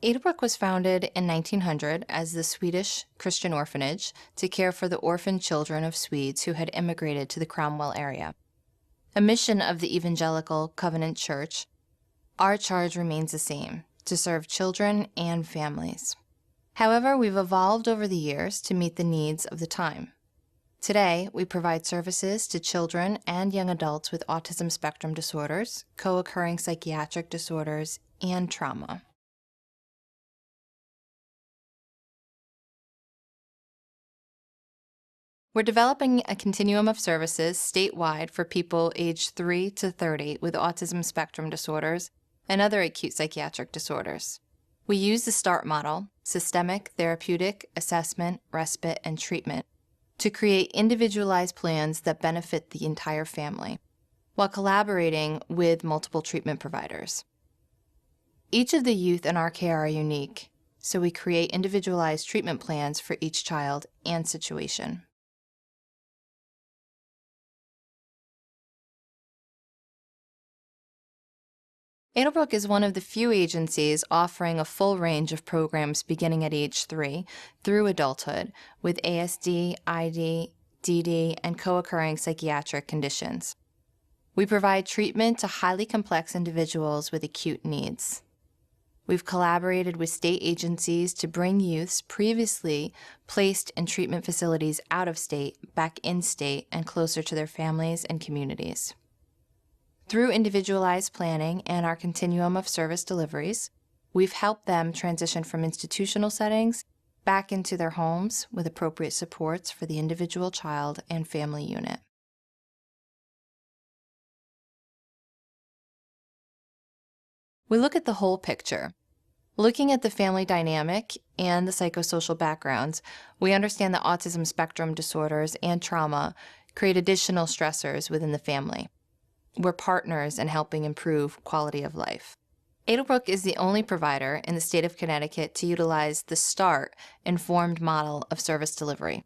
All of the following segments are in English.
Adelbrook was founded in 1900 as the Swedish Christian orphanage to care for the orphaned children of Swedes who had immigrated to the Cromwell area. A mission of the Evangelical Covenant Church, our charge remains the same, to serve children and families. However, we've evolved over the years to meet the needs of the time. Today, we provide services to children and young adults with autism spectrum disorders, co-occurring psychiatric disorders, and trauma. We're developing a continuum of services statewide for people aged 3 to 30 with autism spectrum disorders and other acute psychiatric disorders. We use the START model, systemic, therapeutic, assessment, respite, and treatment, to create individualized plans that benefit the entire family, while collaborating with multiple treatment providers. Each of the youth in our care are unique, so we create individualized treatment plans for each child and situation. Adelbrook is one of the few agencies offering a full range of programs beginning at age 3 through adulthood with ASD, ID, DD, and co-occurring psychiatric conditions. We provide treatment to highly complex individuals with acute needs. We've collaborated with state agencies to bring youths previously placed in treatment facilities out of state back in state and closer to their families and communities. Through individualized planning and our continuum of service deliveries, we've helped them transition from institutional settings back into their homes with appropriate supports for the individual child and family unit. We look at the whole picture. Looking at the family dynamic and the psychosocial backgrounds, we understand that autism spectrum disorders and trauma create additional stressors within the family. We're partners in helping improve quality of life. Adelbrook is the only provider in the state of Connecticut to utilize the START informed model of service delivery.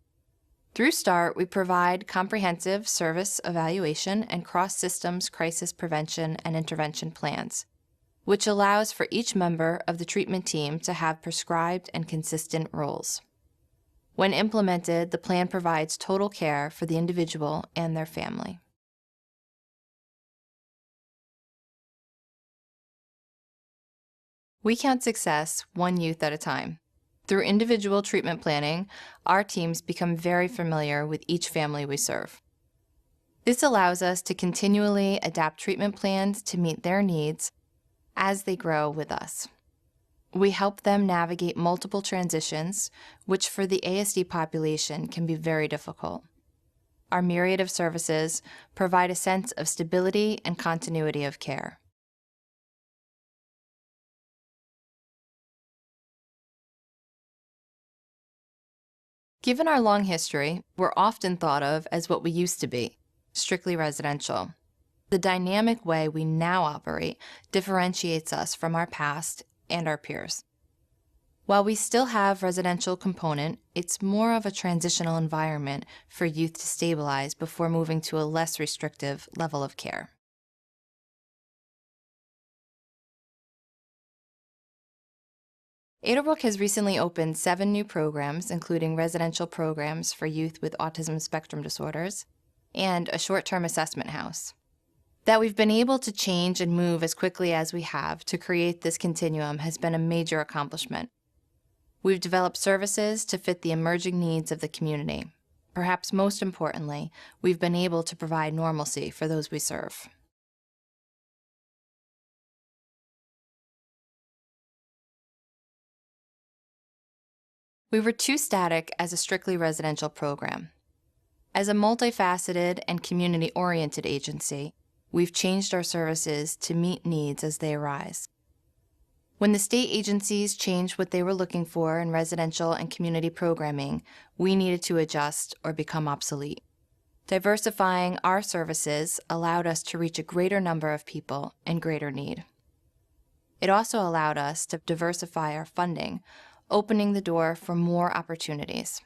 Through START, we provide comprehensive service evaluation and cross-systems crisis prevention and intervention plans, which allows for each member of the treatment team to have prescribed and consistent roles. When implemented, the plan provides total care for the individual and their family. We count success one youth at a time. Through individual treatment planning, our teams become very familiar with each family we serve. This allows us to continually adapt treatment plans to meet their needs as they grow with us. We help them navigate multiple transitions, which for the ASD population can be very difficult. Our myriad of services provide a sense of stability and continuity of care. Given our long history, we're often thought of as what we used to be, strictly residential. The dynamic way we now operate differentiates us from our past and our peers. While we still have residential component, it's more of a transitional environment for youth to stabilize before moving to a less restrictive level of care. Adelbrook has recently opened 7 new programs, including residential programs for youth with autism spectrum disorders and a short-term assessment house. That we've been able to change and move as quickly as we have to create this continuum has been a major accomplishment. We've developed services to fit the emerging needs of the community. Perhaps most importantly, we've been able to provide normalcy for those we serve. We were too static as a strictly residential program. As a multifaceted and community-oriented agency, we've changed our services to meet needs as they arise. When the state agencies changed what they were looking for in residential and community programming, we needed to adjust or become obsolete. Diversifying our services allowed us to reach a greater number of people in greater need. It also allowed us to diversify our funding, opening the door for more opportunities.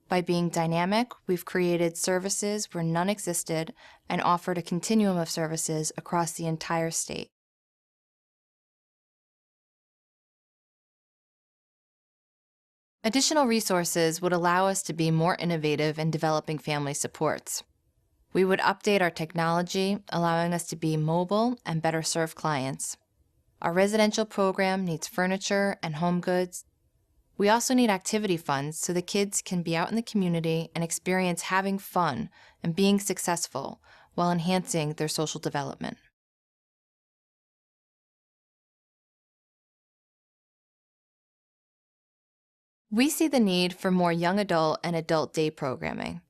By being dynamic, we've created services where none existed and offered a continuum of services across the entire state. Additional resources would allow us to be more innovative in developing family supports. We would update our technology, allowing us to be mobile and better serve clients. Our residential program needs furniture and home goods. We also need activity funds so the kids can be out in the community and experience having fun and being successful while enhancing their social development. We see the need for more young adult and adult day programming.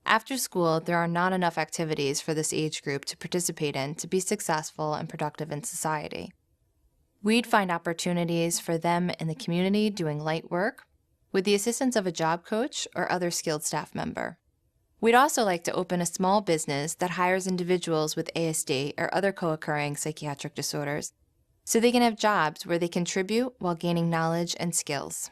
After school, there are not enough activities for this age group to participate in to be successful and productive in society. We'd find opportunities for them in the community doing light work with the assistance of a job coach or other skilled staff member. We'd also like to open a small business that hires individuals with ASD or other co-occurring psychiatric disorders so they can have jobs where they contribute while gaining knowledge and skills.